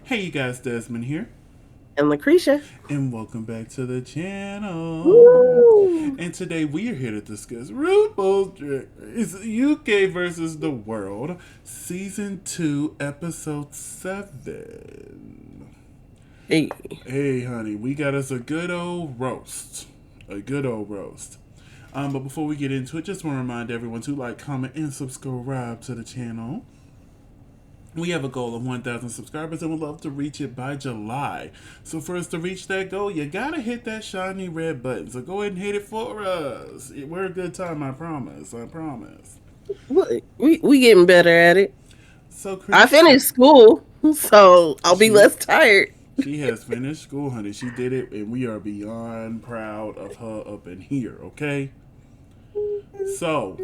Hey you guys, Desmond here, And LaCresha. and welcome back to the channel. Woo! And today we are here to discuss RuPaul's Drag Race UK versus the World, Season 2, Episode 7. Hey. Hey honey, we got us a good old roast. A good old roast. But before we get into it, just want to remind everyone to like, comment, and subscribe to the channel. We have a goal of 1,000 subscribers and would love to reach it by July. So for us to reach that goal, you gotta hit that shiny red button. So go ahead and hit it for us. We're a good time, I promise. I promise. We getting better at it. So I Chris, finished school, so I'll be she less tired. she has finished school, honey. She did it, and we are beyond proud of her up in here. Okay. So,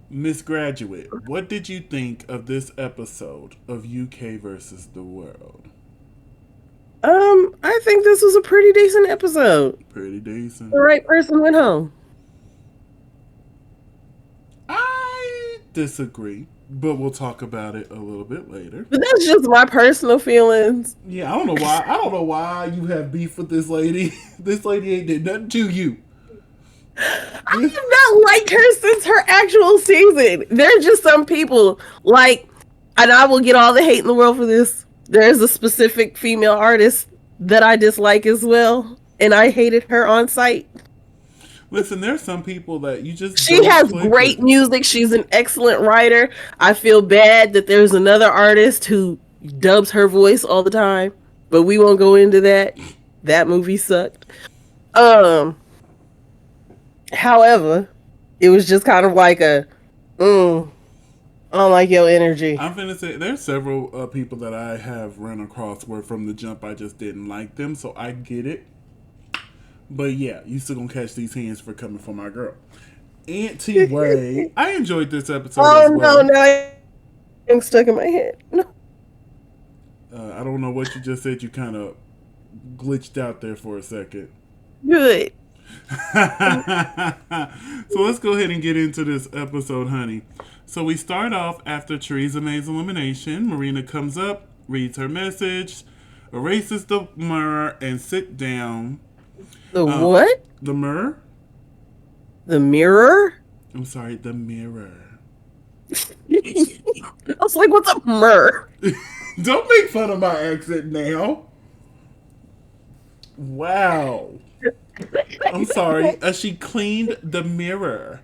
Miss Graduate, what did you think of this episode of UK versus the World? I think this was a pretty decent episode. Pretty The decent. right person went home. I disagree, but we'll talk about it a little bit later. But that's just my personal feelings. Yeah, I don't know why. I don't know why you have beef with this lady. This lady ain't did nothing to you. I have not liked her since her actual season. There are just some people like, and I will get all the hate in the world for this. There's a specific female artist that I dislike as well, and I hated her on site. Listen, there's some people that you just She don't has click great with. music. She's an excellent writer. I feel bad that there's another artist who dubs her voice all the time, but we won't go into that. That movie sucked. Um, However, it was just kind of like I don't like your energy. I'm finna say there's several people that I have run across where from the jump I just didn't like them, so I get it. But yeah, you still gonna catch these hands for coming for my girl. Auntie Way. I enjoyed this episode Oh as no, well. now I'm stuck in my head. No. I don't know what you just said. You kind of glitched out there for a second. Good. So let's go ahead and get into this episode, honey. So we start off after Theresa May's elimination. Marina comes up, reads her message, erases the mirror, and sit down. The what? The mirror? The mirror? I'm sorry, the mirror. I was like, what's a myrrh? Don't make fun of my accent now. Wow. I'm sorry. She cleaned the mirror.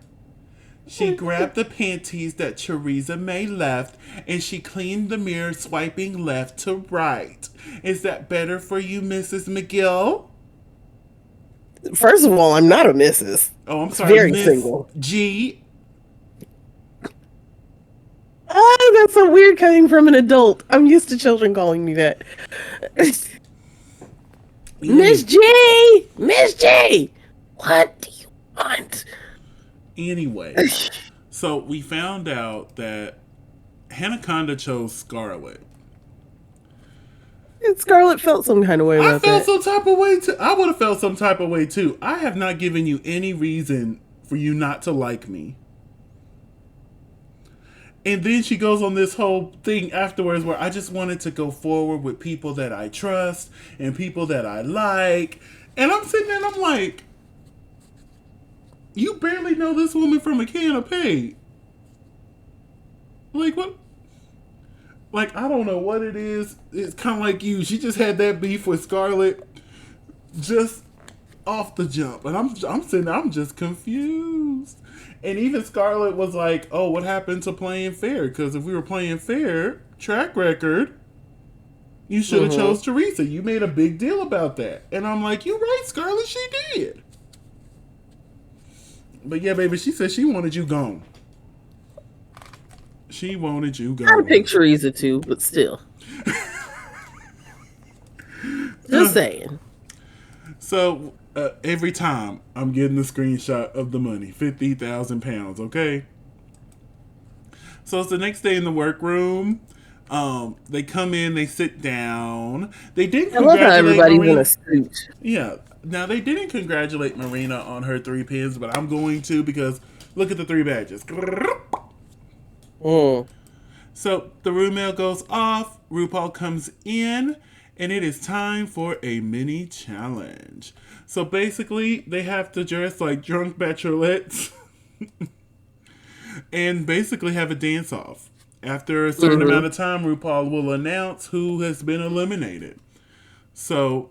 She grabbed the panties that Theresa May left and she cleaned the mirror swiping left to right. Is that better for you, Mrs. McGill? First of all, I'm not a missus. Oh, I'm It's sorry, very Miss single. G. Ah, that's so weird coming from an adult. I'm used to children calling me that. Miss G! Miss G! What do you want? Anyway, so we found out that Hanaconda chose Scarlet. And Scarlett felt some kind of way I about felt that. some type of way too. I would have felt some type of way too. I have not given you any reason for you not to like me. And then she goes on this whole thing afterwards where I just wanted to go forward with people that I trust and people that I like. And I'm sitting there and I'm like, you barely know this woman from a can of paint. Like, what? Like, I don't know what it is. It's kind of like you. She just had that beef with Scarlett just off the jump. And I'm sitting there, I'm just confused. And even Scarlett was like, oh, what happened to playing fair? Because if we were playing fair, track record, you should have chose Theresa. You made a big deal about that. And I'm like, you're right, Scarlett, she did. But yeah, baby, she said she wanted you gone. She wanted you I gone. pick Theresa too, but still. Just saying. So every time I'm getting the screenshot of the money, 50,000 pounds. Okay. So it's the next day in the workroom. They come in, they sit down. They didn't I love how congratulate everybody's Marina. in a suit. Yeah. Now they didn't congratulate Marina on her 3 pins, but I'm going to because look at the 3 badges. Mm. So the room mail goes off. RuPaul comes in, and it is time for a mini challenge. So basically, they have to dress like drunk bachelorettes and basically have a dance off. After a certain amount of time, RuPaul will announce who has been eliminated. So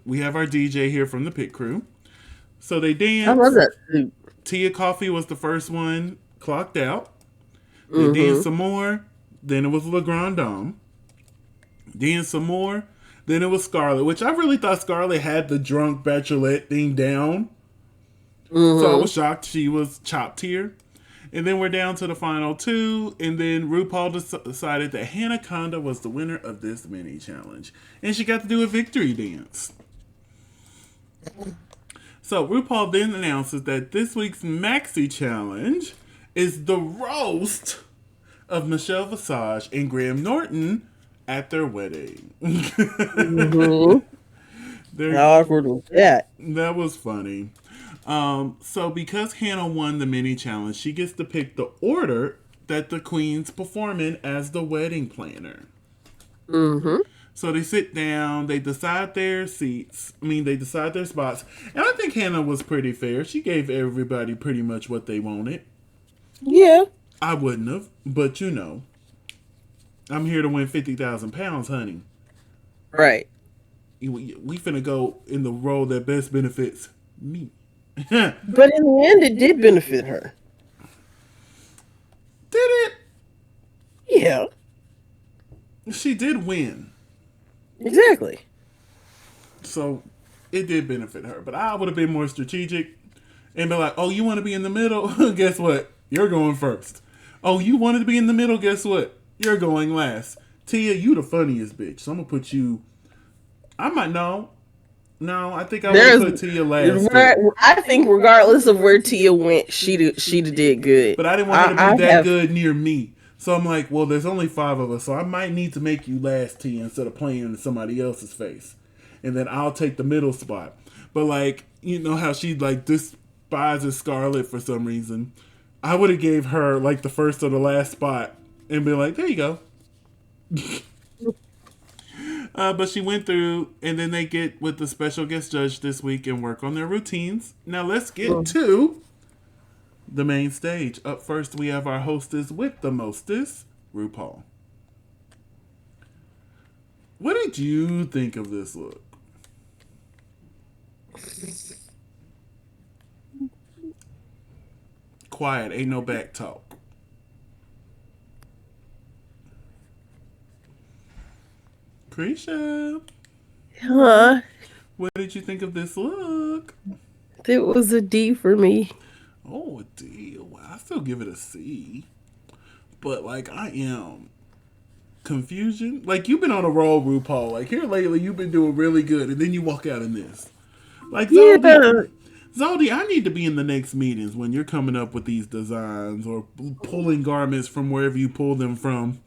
we have our DJ here from the pit crew. So they dance. I love that suit. Tia Coffee was the first one clocked out. They danced some more. Then it was Le Grand Dame. Danced some more. Then it was Scarlett, which I really thought Scarlett had the drunk bachelorette thing down. So I was shocked she was chopped here. And then we're down to the final two. And then RuPaul decided that Hannah Conda was the winner of this mini challenge. And she got to do a victory dance. So RuPaul then announces that this week's Maxi challenge is the roast of Michelle Visage and Graham Norton at their wedding. How awkward was that? That was funny. So because Hannah won the mini challenge, she gets to pick the order that the queens perform in as the wedding planner. So they sit down, they decide their seats. They decide their spots. And I think Hannah was pretty fair. She gave everybody pretty much what they wanted. Yeah. I wouldn't have, but I'm here to win 50,000 pounds, honey. Right. We finna go in the role that best benefits me. But in the end, it did benefit her. Did it? Yeah. She did win. Exactly. So it did benefit her. But I would have been more strategic and be like, oh, you want to be in the middle? Guess what? You're going first. Oh, you wanted to be in the middle? Guess what? You're going last. Tia, you the funniest bitch. So I'm going to put you... I might know. No, I think I would put Tia last. I think regardless of where Tia went, she'd did good. But I didn't want her to be that good near me. So I'm like, well, there's only 5 of us, so I might need to make you last, Tia, instead of playing in somebody else's face. And then I'll take the middle spot. But like, you know how she like despises Scarlett for some reason. I would have gave her like the first or the last spot and be like, there you go. But she went through, and then they get with the special guest judge this week and work on their routines. Now let's get to the main stage. Up first, we have our hostess with the mostest, RuPaul. What did you think of this look? Quiet, ain't no back talk. LaCresha. Huh? What did you think of this look? It was a D for me. Oh, a D. Well, I still give it a C. But, like, I am confusion. Like, you've been on a roll, RuPaul. Like, here lately, you've been doing really good. And then you walk out in this. Like, Zodi, I need to be in the next meetings when you're coming up with these designs or pulling garments from wherever you pull them from.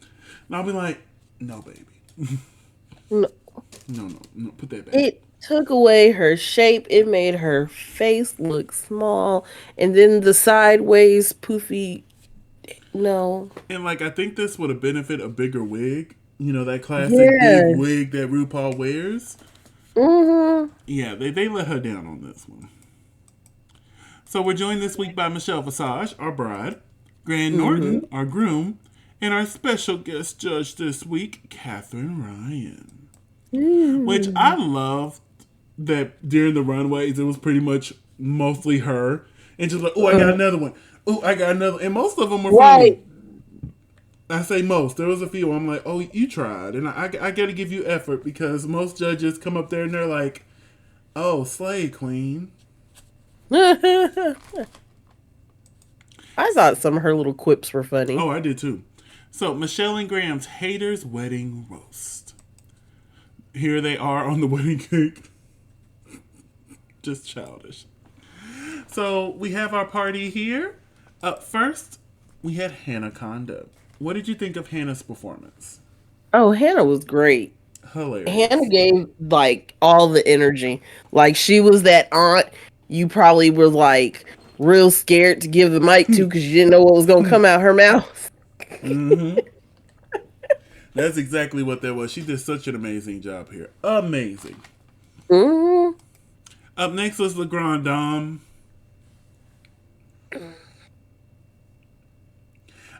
And I'll be like, no, baby. No, put that back. It took away her shape. It made her face look small. And then the sideways poofy, no. And, like, I think this would have benefited a bigger wig. You know, that classic big wig that RuPaul wears. Mm-hmm. Yeah, they let her down on this one. So we're joined this week by Michelle Visage, our bride, Graham Norton, our groom, and our special guest judge this week, Catherine Ryan. Which I loved that during the runways, it was pretty much mostly her. And just like, oh, I got another one. Oh, I got another. And most of them were funny. I say most. There was a few. I'm like, oh, you tried. And I got to give you effort because most judges come up there and they're like, oh, slay queen. I thought some of her little quips were funny. Oh, I did too. So, Michelle and Graham's haters wedding roast. Here they are on the wedding cake. Just childish. So, we have our party here. Up first, we had Hannah Conda. What did you think of Hannah's performance? Oh, Hannah was great. Hilarious. Hannah gave, like, all the energy. Like, she was that aunt you probably were, like, real scared to give the mic to because you didn't know what was going to come out her mouth. That's exactly what that was. She did such an amazing job here. Amazing. Mm-hmm. Up next was the Grand Dame.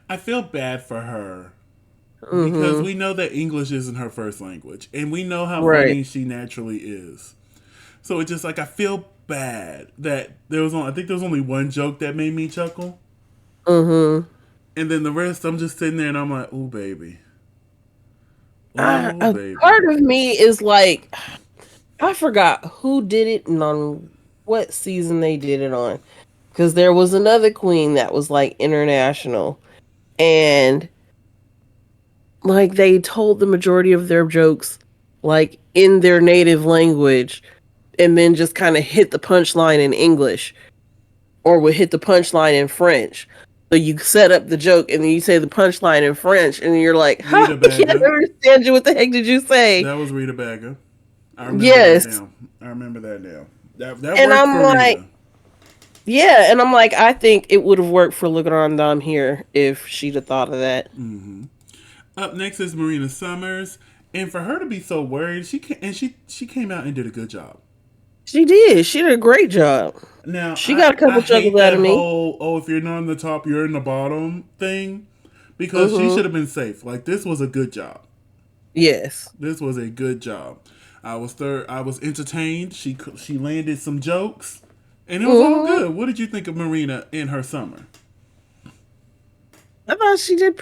I feel bad for her because Mm-hmm. we know that English isn't her first language, and we know how Right. funny she naturally is. So it's just like I feel bad that there was only, I think there was only one joke that made me chuckle, Mm-hmm. and then the rest I'm just sitting there and I'm like, "Ooh, baby, ooh, A baby." part of me is like, I forgot who did it and on what season they did it on. Because there was another queen that was like international. And like they told the majority of their jokes like in their native language and then just kind of hit the punchline in English or would hit the punchline in French. So you set up the joke and then you say the punchline in French and you're like, ha, Rita I can't Baga, understand you. What the heck did you say? that was Rita Baga. I remember that Yes. now. I remember that now. That And worked I'm for like, Rita. yeah. And I'm like, I think it would have worked for Le Grand Dame here if she'd have thought of that. Up next is Marina Summers, and for her to be so worried, she came out and did a good job. She did. She did a great job. Now, She got a I couple hate chuckles out that of me. whole, oh, if you're not on the top, you're in the bottom thing. Because she Mm-hmm. should have been safe. Like, this was a good job. Yes. This was a good job. I was entertained. She landed some jokes. And it was all Mm-hmm. good. What did you think of Marina in her summer? I thought she did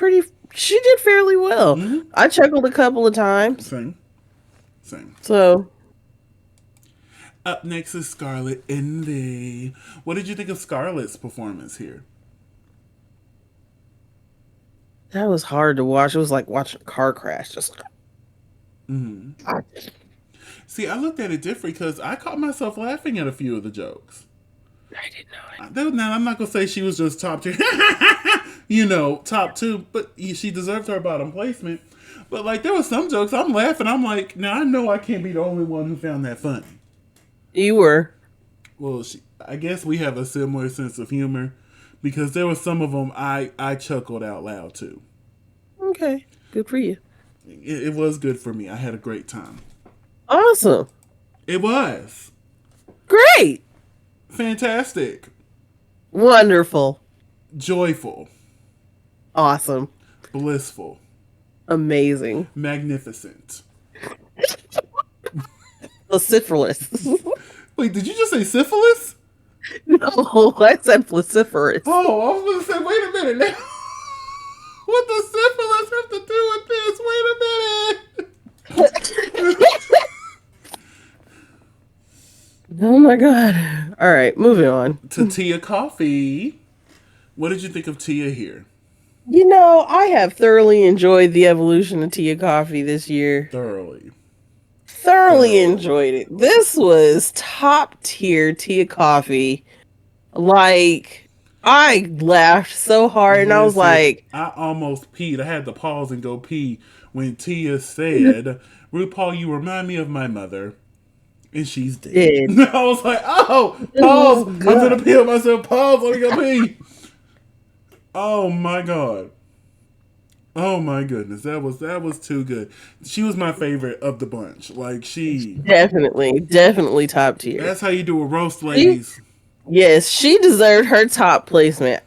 fairly well. Mm-hmm. I chuckled a couple of times. Same. Same. So Up next is Scarlett Envy. What did you think of Scarlett's performance here? that was hard to watch. It was like watching a car crash. Just Mm-hmm. See, I looked at it different because I caught myself laughing at a few of the jokes. I didn't know it. Now, I'm not going to say she was just top tier, top two, but she deserved her bottom placement. But, like, there were some jokes I'm laughing. I'm like, now I know I can't be the only one who found that funny. You were. Well, I guess we have a similar sense of humor because there were some of them I chuckled out loud too. Okay. Good for you. It was good for me. I had a great time. Awesome. It was Great. fantastic, Wonderful. joyful, Awesome. blissful, Amazing. magnificent. Vociferous. Wait, did you just say syphilis? No, I said vociferous. Oh, I was going to say, wait a minute now. What does syphilis have to do with this? Wait a minute. Oh my god. All right, moving on. To Tia Coffee. What did you think of Tia here? You know, I have thoroughly enjoyed the evolution of Tia Coffee this year. Thoroughly. Thoroughly enjoyed it. This was top tier Tia Coffee. Like, I laughed so hard and I was Listen, like, I almost peed. I had to pause and go pee when Tia said, RuPaul, you remind me of my mother. And she's dead. I was like, oh, pause. I'm going to pee on myself. Pause. Let me go pee. Oh, my God. Oh, my goodness. That was too good. She was my favorite of the bunch. Like, definitely top tier. That's how you do a roast, ladies. Yes, she deserved her top placement.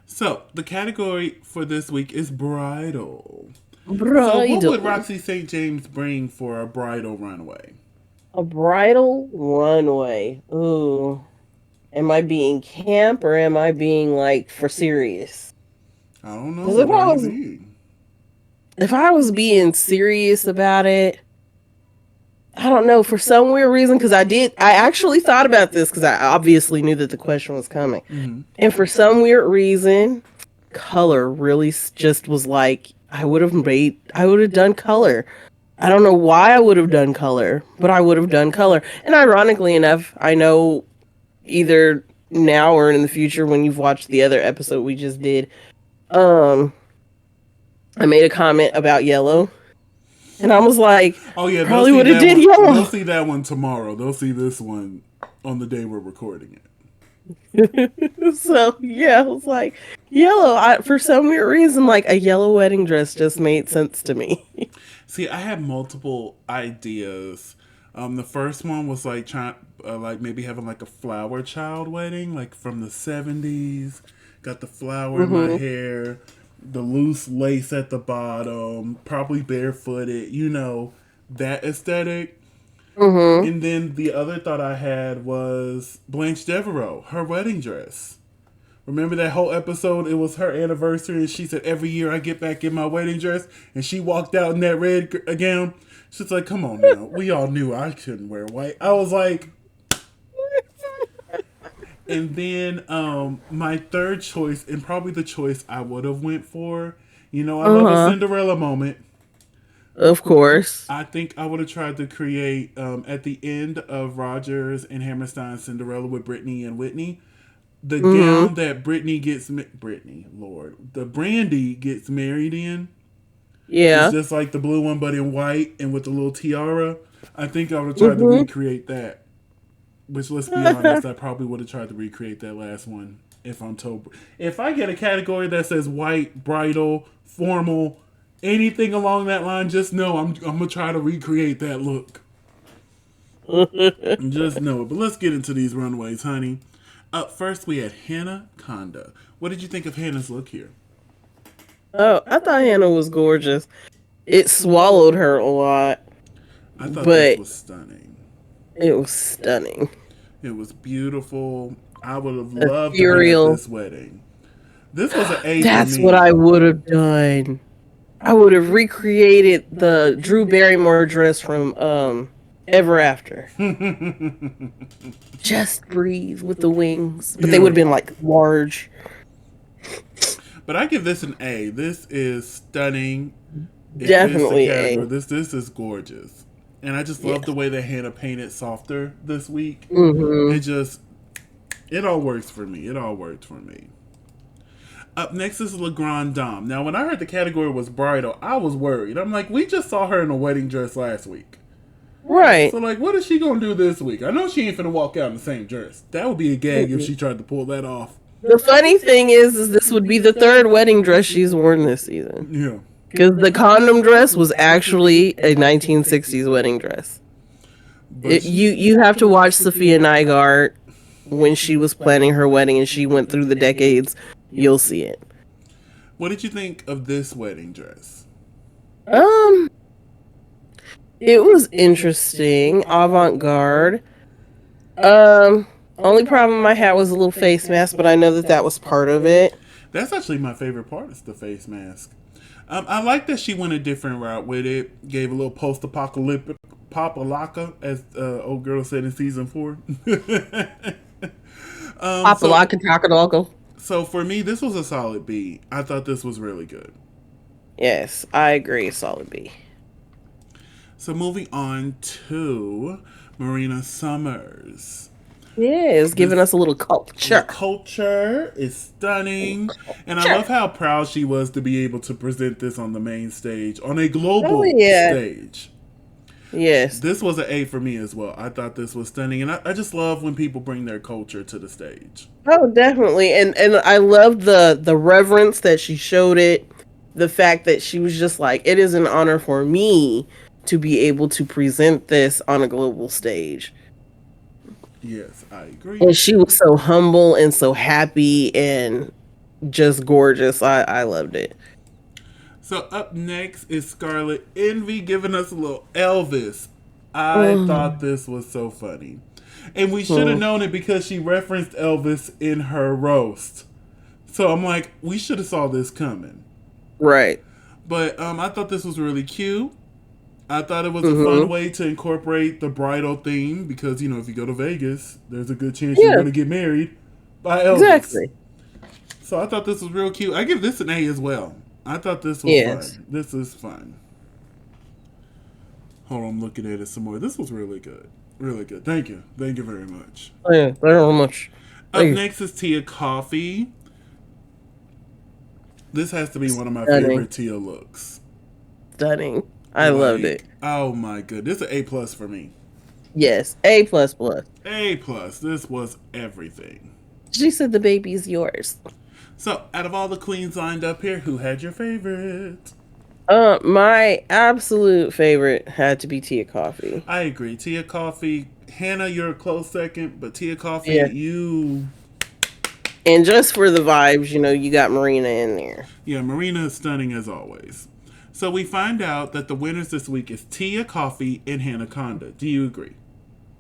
So, the category for this week is bridal. Bridal. So, what would Roxy St. James bring for a bridal runway? A bridal runway. Ooh. Am I being camp or am I being like for serious? I don't know. If I was being serious about it, I don't know, for some weird reason, because I actually thought about this because I obviously knew that the question was coming. Mm-hmm. And for some weird reason, color really just was like, I would have done color. I don't know why I would have done color, but I would have done color. And ironically enough, I know either now or in the future when you've watched the other episode we just did, I made a comment about yellow. And I was like, oh yeah, probably would have did yellow. They'll see that one tomorrow. They'll see this one on the day we're recording it. So yeah, I was like, yellow. For some weird reason, like a yellow wedding dress just made sense to me. See, I had multiple ideas. The first one was like trying, like maybe having like a flower child wedding, like from the '70s. Got the flower in my Hmm. hair, the loose lace at the bottom, probably barefooted. That aesthetic. Hmm. And then the other thought I had was Blanche Devereaux, her wedding dress. Remember that whole episode? It was her anniversary, and she said, "Every year I get back in my wedding dress." And she walked out in that red gown. She's like, "Come on now. We all knew I couldn't wear white." I was like, and then my third choice, and probably the choice I would have went for, I love a Uh-huh. Cinderella moment. Of course. I think I would have tried to create at the end of Rogers and Hammerstein's Cinderella with Brittany and Whitney. The Hmm. gown that the Brandy gets married in is Yeah. just like the blue one, but in white and with the little tiara. I think I would have tried to Hmm. recreate that. Which, let's be honest, I probably would have tried to recreate that last one if I'm told. If I get a category that says white, bridal, formal, anything along that line, just know I'm gonna try to recreate that look. Just know it. But let's get into these runways, honey. Up first, we had Hannah Conda. What did you think of Hannah's look here? Oh, I thought Hannah was gorgeous. It swallowed her a lot, I thought this but was stunning. it was stunning. It was beautiful. I would have loved to been at Ethereal. this wedding. This was an A for That's what me. I would have done. I would have recreated the Drew Barrymore dress from Ever After. Just breathe with the wings, but they would Yeah. have been like large. But I give this an A. This is stunning. It fits the Definitely a. category. This is gorgeous. And I just love Yes. the way that Hannah painted softer this week. It Hmm. just it all works for me. It all worked for me. Up next is Le Grand Dame. Now, when I heard the category was bridal, I was worried. I'm like, we just saw her in a wedding dress last week. Right. So, like, what is she gonna do this week? I know she ain't finna walk out in the same dress. That would be a gag if Mm-mm. she tried to pull that off. The funny thing is this would be the third wedding dress she's worn this season. Yeah. Because the condom dress was actually a 1960s wedding dress. But You have to watch Sophia Nygaard when she was planning her wedding and she went through the decades. You'll see it. what did you think of this wedding dress? Um, it was interesting, avant-garde. Um, Only problem I had was a little face mask, but I know that that was part of it. That's actually my favorite part is the face mask. I like that she went a different route with it. Gave a little post-apocalyptic pop-a-laka, as old girl said in season 4. um, Papa so, lock and taco. so for me, this was a solid B. I thought this was really good. Yes, I agree. Solid B. So moving on to Marina Summers. Yeah, it's giving This us a little the culture. culture is stunning, and I Culture. love how proud she was to be able to present this on the main stage, on a Oh global yeah. stage. Yes. This was an A for me as well. I thought this was stunning, and I just love when people bring their culture to the stage. Oh, definitely. And I love the reverence that she showed it. The fact that she was just like, it is an honor for me to be able to present this on a global stage. Yes, I agree. And she was so humble and so happy and just gorgeous. I loved it. So up next is Scarlet Envy giving us a little Elvis. I thought Mm. this was so funny. And we should have Mm. known it because she referenced Elvis in her roast. So I'm like, we should have saw this coming. Right. But I thought this was really cute. I thought it was a fun Hmm. way to incorporate the bridal theme because, if you go to Vegas, there's a good chance you're Yeah, going to get married by Elvis. exactly. So I thought this was real cute. I give this an A as well. I thought this was Yes. fun. This is fun. Hold on, I'm looking at it some more. This was really good. Really good. Thank you. Thank you very much. Oh, yeah, very much. Up Thank next is Tia Coffee. This has to be one of my Stunning. favorite Tia looks. Stunning. I loved Like, it. oh my god. This is an A plus for me. Yes. A plus plus. A plus. This was everything. She said the baby's yours. So, out of all the queens lined up here, who had your favorite? My absolute favorite had to be Tia Coffee. I agree. Tia Coffee. Hannah, you're a close second, but Tia Coffee, Yeah. you. And just for the vibes, you got Marina in there. Yeah, Marina is stunning as always. So we find out that the winners this week is Tia Coffee and Hannah Conda. Do you agree?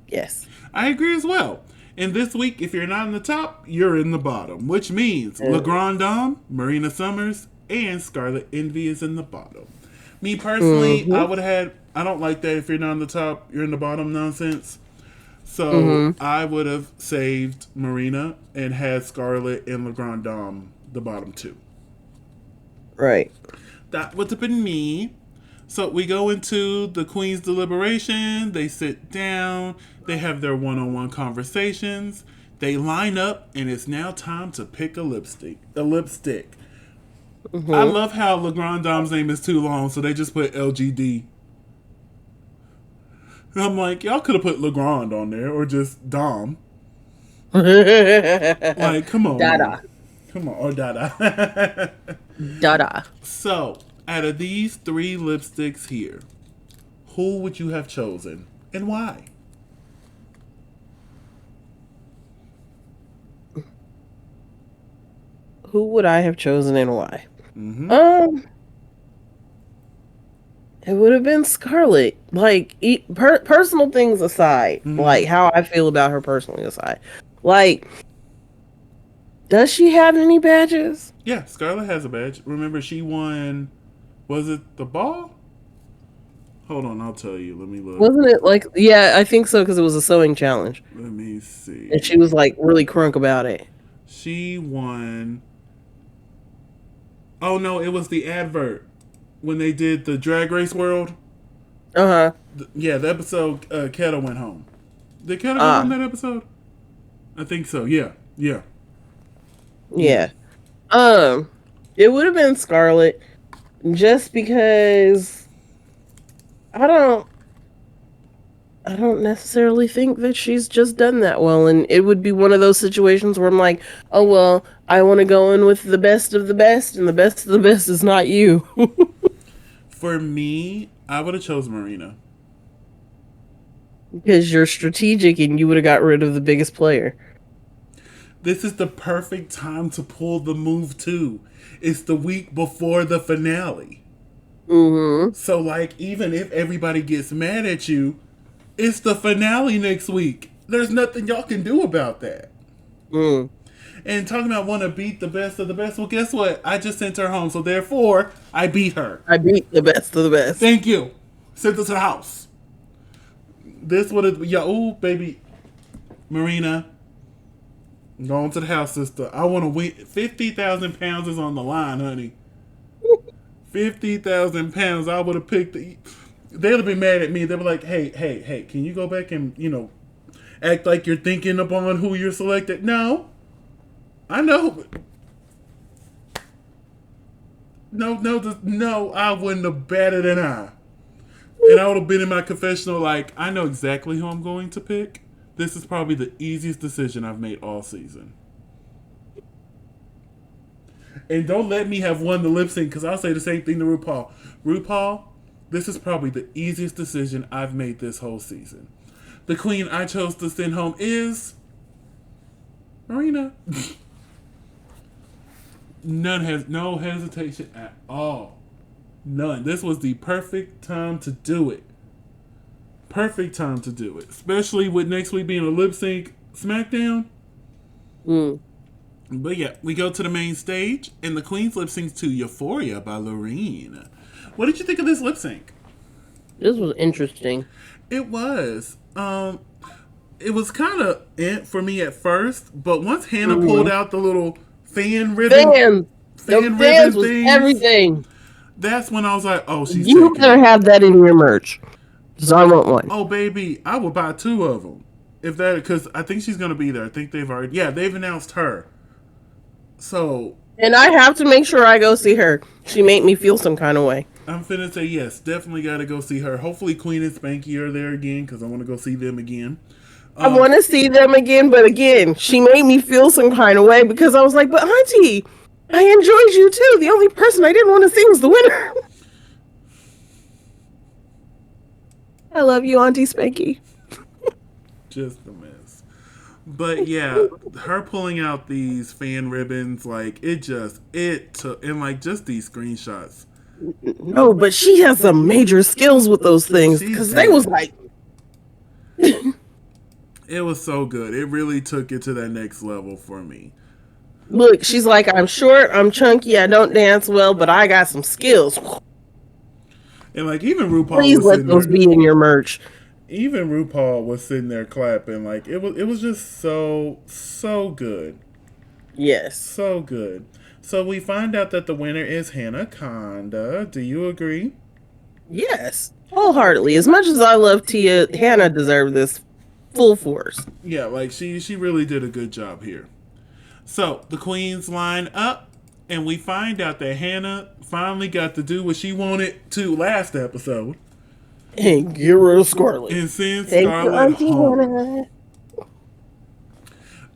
Yes. I agree as well. And this week, if you're not in the top, you're in the bottom, which means Le Grand Dame, Marina Summers, and Scarlet Envy is in the bottom. Me personally, I would have had, I don't like that if you're not in the top, you're in the bottom nonsense. So I would have saved Marina and had Scarlet and Le Grand Dame the bottom two. Right. That would have been me. So we go into the Queen's deliberation. They sit down. They have their one-on-one conversations. They line up, and it's now time to pick a lipstick. I love how Le Grand Dame's name is too long, so they just put LGD. And I'm like, y'all could have put Le Grand on there, or just Dom. Like, come on. Dada. Come on, or Dada. Dada. So, out of these three lipsticks here, who would you have chosen and why? Who would I have chosen and why? It would have been Scarlett. Like, personal things aside, like how I feel about her personally aside. Like, does she have any badges? Yeah, Scarlett has a badge. Remember, she won. Was it the ball? Hold on, I'll tell you. Let me look. Wasn't it like, yeah, I think so, because it was a sewing challenge. Let me see. And she was like really crunk about it. She won. Oh no, it was the advert when they did the Drag Race World. Uh-huh. Yeah, the episode Keto went home. Did Keto go home that episode? I think so. Yeah. Yeah. It would have been Scarlett just because I don't necessarily think that she's just done that well, and it would be one of those situations where I'm like, oh well, I want to go in with the best of the best, and the best of the best is not you. For me, I would have chose Marina. Because you're strategic and you would have got rid of the biggest player. This is the perfect time to pull the move too. It's the week before the finale. So like, even if everybody gets mad at you, it's the finale next week. There's nothing y'all can do about that. And talking about want to beat the best of the best, well, guess what? I just sent her home, so therefore, I beat her. I beat the best of the best. Thank you. Sent her to the house. This would have, yeah, ooh, baby. Marina, go on to the house, sister. I want to win. 50,000 pounds is on the line, honey. 50,000 pounds. I would have picked the... They'd have been mad at me. They were like, hey, can you go back and, act like you're thinking upon who you're selected? No. I know. No, I wouldn't have batted an eye. And I would have been in my confessional like, I know exactly who I'm going to pick. This is probably the easiest decision I've made all season. And don't let me have won the lip sync, because I'll say the same thing to RuPaul. RuPaul, this is probably the easiest decision I've made this whole season. The queen I chose to send home is Marina. No hesitation at all. None. This was the perfect time to do it. Perfect time to do it. Especially with next week being a lip sync SmackDown. But yeah, we go to the main stage, and the queen's lip syncs to Euphoria by Lorene. What did you think of this lip sync? This was interesting. It was. It was kind of for me at first, but once Hannah pulled out the little fan ribbon, fan ribbon was things, everything. That's when I was like, "Oh, she's." You better have that in your merch, because I want one. Oh, baby, I would buy 2 of them because I think she's gonna be there. I think they've announced her. So. And I have to make sure I go see her. She made me feel some kind of way. I'm finna say yes. Definitely got to go see her. Hopefully Queen and Spanky are there again, because I want to go see them again. I want to see them again, but again, she made me feel some kind of way because I was like, but Auntie, I enjoyed you too. The only person I didn't want to see was the winner. I love you, Auntie Spanky. Just a mess. But yeah, her pulling out these fan ribbons, like it took, and like just these screenshots. No, but she has some major skills with those things because they was like. It was so good. It really took it to that next level for me. Look, she's like, I'm short, I'm chunky, I don't dance well, but I got some skills. And like even RuPaul, please let those be in your merch. Even RuPaul was sitting there clapping. Like it was just so good. Yes, so good. So we find out that the winner is Hannah Conda. Do you agree? Yes, wholeheartedly. As much as I love Tia, Hannah deserved this full force. Yeah, like she really did a good job here. So the queens line up, and we find out that Hannah finally got to do what she wanted to last episode. And get rid of Scarlett. And send Scarlett home.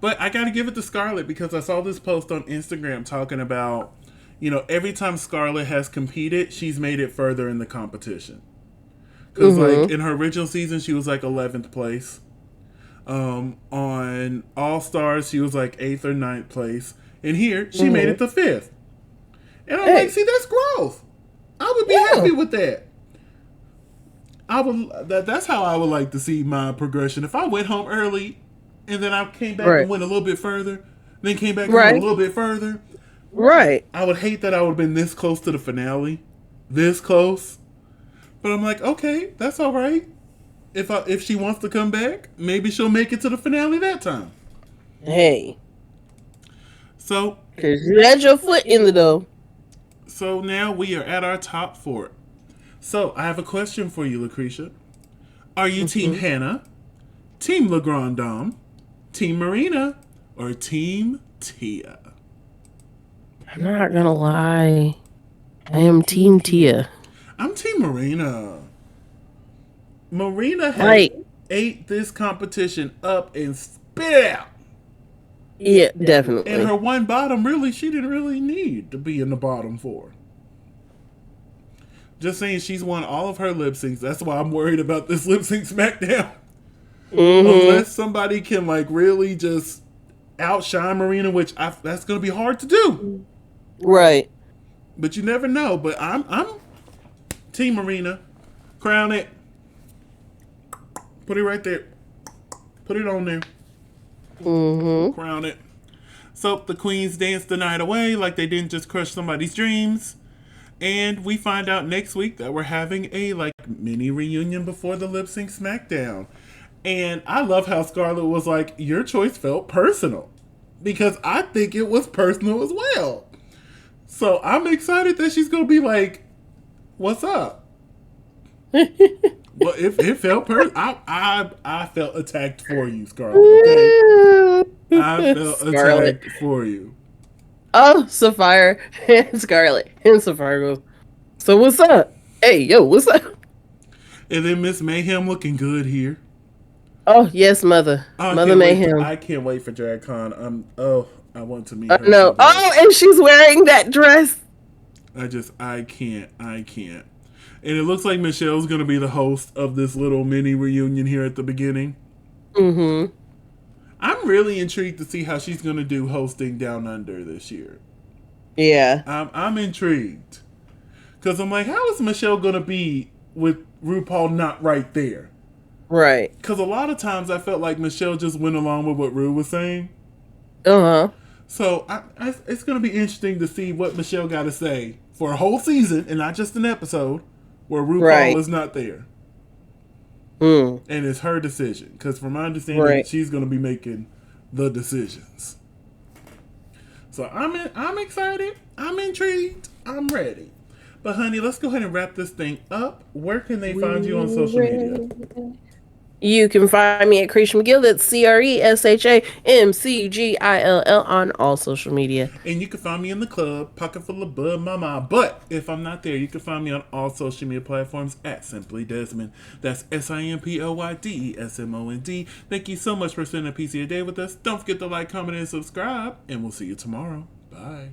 But I got to give it to Scarlett because I saw this post on Instagram talking about, every time Scarlett has competed, she's made it further in the competition. Because, like, in her original season, she was, like, 11th place. On All-Stars, she was, like, 8th or 9th place. And here, she made it to 5th. And I'm like, see, that's growth. I would be happy with that. That's how I would like to see my progression. If I went home early and then I came back and went a little bit further, then came back and went a little bit further. Right. I would hate that I would have been this close to the finale. This close. But I'm like, okay, that's all right. If she wants to come back, maybe she'll make it to the finale that time. Hey. So. Because you had your foot in the door. So now we are at our top 4. So, I have a question for you, LaCresha. Are you Team Hannah, Team Le Grand Dame, Team Marina, or Team Tia? I'm not gonna lie. I am Team Tia. I'm Team Marina. Marina has ate this competition up and spit it out. Yeah, definitely. And her one bottom, she didn't really need to be in the bottom 4. Just saying, she's won all of her lip syncs. That's why I'm worried about this lip sync SmackDown. Unless somebody can really just outshine Marina, which that's going to be hard to do. Right. But you never know. But I'm Team Marina. Crown it. Put it right there. Put it on there. Crown it. So the queens danced the night away like they didn't just crush somebody's dreams. And we find out next week that we're having a mini reunion before the lip sync SmackDown. And I love how Scarlett was like, your choice felt personal. Because I think it was personal as well. So I'm excited that she's going to be like, what's up? Well, it felt I felt attacked for you, Scarlett. Okay? I felt attacked for you. Oh, Sapphire and Scarlett. And Sapphire goes, so what's up? Hey, yo, what's up? And then Miss Mayhem looking good here. Oh, yes, Mother. Mother Mayhem. I can't wait for DragCon. I want to meet her. No. Oh, and she's wearing that dress. I can't. And it looks like Michelle's going to be the host of this little mini reunion here at the beginning. I'm really intrigued to see how she's going to do hosting Down Under this year. Yeah. I'm intrigued. Because I'm like, how is Michelle going to be with RuPaul not right there? Right. Because a lot of times I felt like Michelle just went along with what Ru was saying. So it's going to be interesting to see what Michelle got to say for a whole season and not just an episode where RuPaul is not there. And it's her decision. Because from my understanding, she's going to be making the decisions. So I'm excited. I'm intrigued. I'm ready. But honey, let's go ahead and wrap this thing up. Where can they find you on social media? You can find me at Creation McGill. That's CRESHAMCGILL on all social media. And you can find me in the club, pocket full of bud, mama. But if I'm not there, you can find me on all social media platforms at Simply Desmond. That's SIMPLYDESMOND. Thank you so much for spending a piece of your day with us. Don't forget to like, comment, and subscribe. And we'll see you tomorrow. Bye.